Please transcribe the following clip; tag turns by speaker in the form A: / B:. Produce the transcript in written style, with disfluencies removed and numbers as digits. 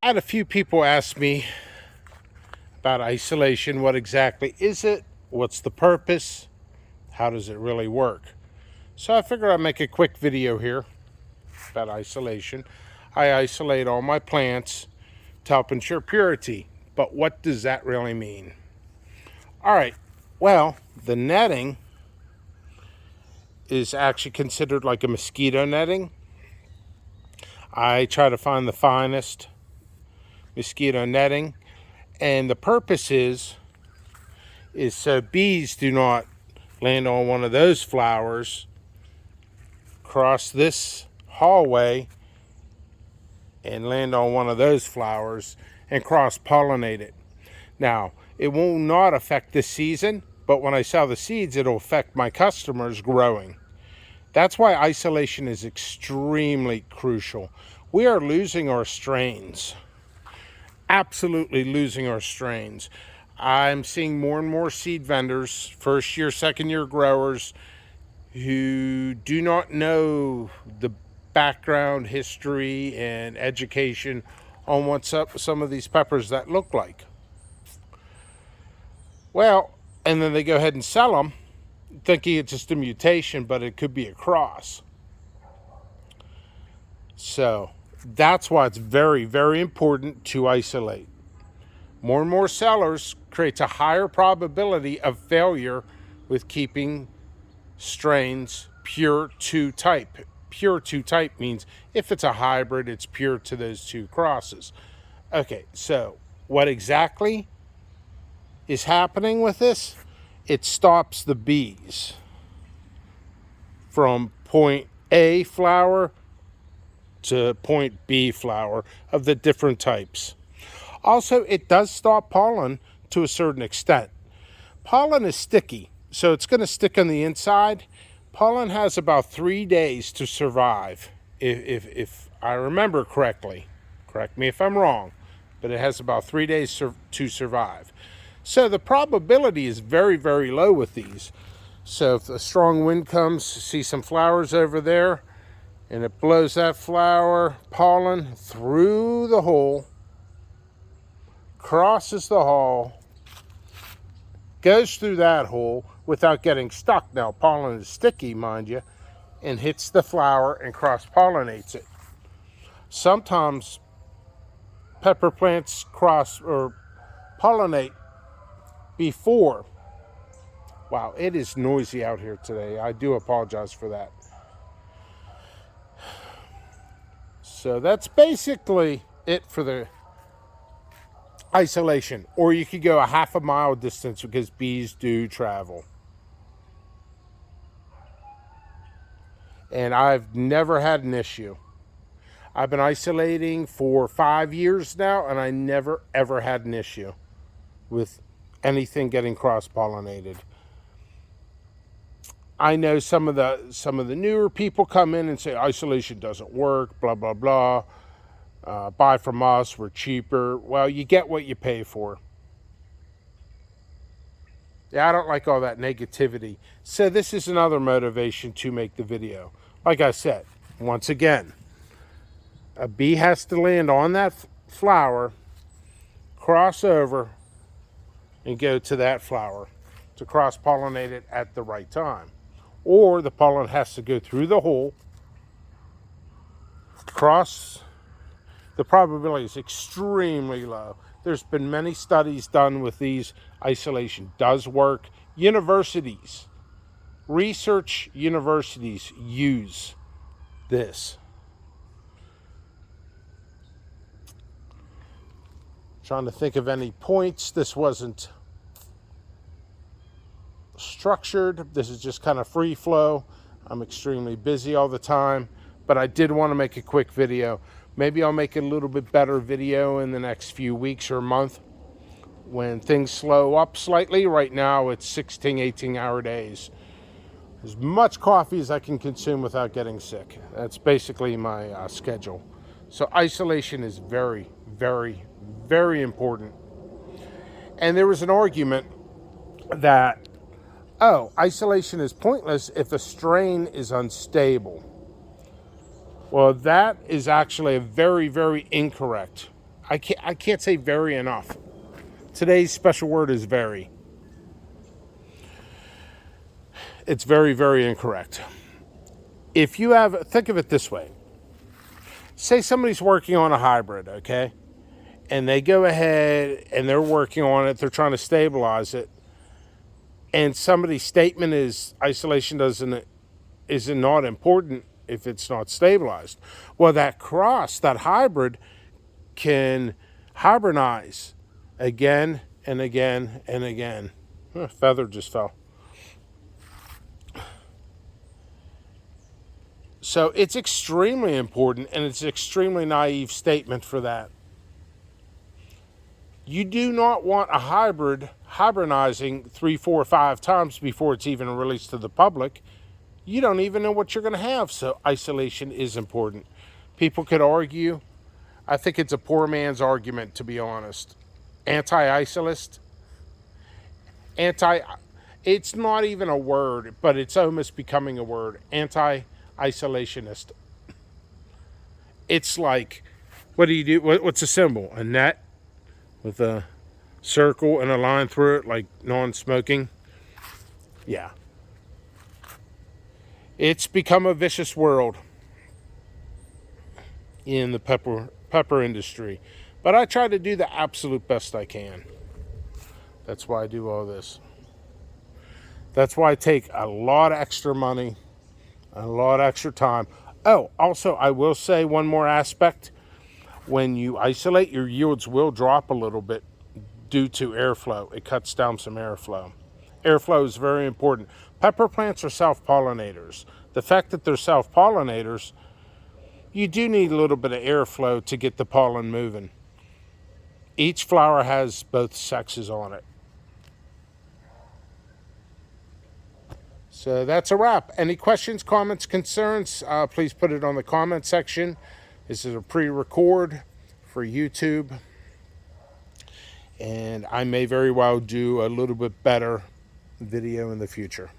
A: I had a few people ask me about isolation. What exactly is it? What's the purpose? How does it really work? So I figured I'd make a quick video here about isolation. I isolate all my plants to help ensure purity. But what does that really mean? All right, well, the netting is actually considered like a mosquito netting. I try to find the finest mosquito netting, and the purpose is so bees do not land on one of those flowers, cross this hallway and land on one of those flowers and cross-pollinate it. Now, it will not affect this season, but when I sell the seeds, it'll affect my customers growing. That's why isolation is extremely crucial. We are losing our strains. Absolutely losing our strains. I'm seeing more and more seed vendors, first year, second year growers, who do not know the background, history, and education on what some of these peppers that look like. Well, and then they go ahead and sell them, thinking it's just a mutation, but it could be a cross. So that's why it's very, very important to isolate. More and more sellers creates a higher probability of failure with keeping strains pure to type. Pure to type means if it's a hybrid, it's pure to those two crosses. Okay, so what exactly is happening with this? It stops the bees from point A flower to point B flower of the different types. Also, it does stop pollen to a certain extent. Pollen is sticky, so it's going to stick on the inside. Pollen has about 3 days to survive, if I remember correctly. Correct me if I'm wrong, but it has about 3 days to survive. So the probability is very, very low with these. So if a strong wind comes, see some flowers over there, and it blows that flower pollen through the hole, crosses the hall, goes through that hole without getting stuck. Now, pollen is sticky, mind you, and hits the flower and cross-pollinates it. Sometimes pepper plants cross or pollinate before. Wow, it is noisy out here today. I do apologize for that. So that's basically it for the isolation. Or you could go a half a mile distance because bees do travel. And I've never had an issue. I've been isolating for 5 years now, and I never ever had an issue with anything getting cross-pollinated. I know some of the newer people come in and say isolation doesn't work, blah blah blah. Buy from us, we're cheaper. Well, you get what you pay for. Yeah, I don't like all that negativity. So this is another motivation to make the video. Like I said, once again, a bee has to land on that flower, cross over, and go to that flower to cross-pollinate it at the right time. Or the pollen has to go through the hole, cross. The probability is extremely low. There's been many studies done with these. Isolation does work. Universities, research universities use this. Trying to think of any points. This wasn't structured. This is just kind of free flow. I'm extremely busy all the time, but I did want to make a quick video. Maybe I'll make a little bit better video in the next few weeks or month when things slow up slightly. Right now it's 16, 18-hour days. As much coffee as I can consume without getting sick. That's basically my schedule. So isolation is very, very, very important. And there was an argument that, oh, isolation is pointless if the strain is unstable. Well, that is actually a very, very incorrect I can't say very enough. Today's special word is very. It's very, very incorrect. If you have, think of it this way. Say somebody's working on a hybrid, okay? And they go ahead and they're working on it, they're trying to stabilize it. And somebody's statement is isolation is not important if it's not stabilized. Well, that cross, that hybrid, can hybridize again and again and again. Feather just fell. So it's extremely important, and it's an extremely naive statement for that. You do not want a hybrid hybridizing 3, 4, 5 times before it's even released to the public. You don't even know what you're going to have, so isolation is important. People could argue. I think it's a poor man's argument, to be honest. Anti-isolist, anti, it's not even a word, but it's almost becoming a word. Anti-isolationist. It's like, what do you do? What's a symbol? A net with a circle and a line through it, like non-smoking. Yeah. It's become a vicious world in the pepper industry. But I try to do the absolute best I can. That's why I do all this. That's why I take a lot of extra money, a lot of extra time. Oh, also, I will say one more aspect. When you isolate, your yields will drop a little bit due to airflow. It cuts down some airflow. Airflow is very important. Pepper plants are self-pollinators. The fact that they're self-pollinators, you do need a little bit of airflow to get the pollen moving. Each flower has both sexes on it. So that's a wrap. Any questions, comments, concerns, please put it on the comment section. This is a pre-record for YouTube. And I may very well do a little bit better video in the future.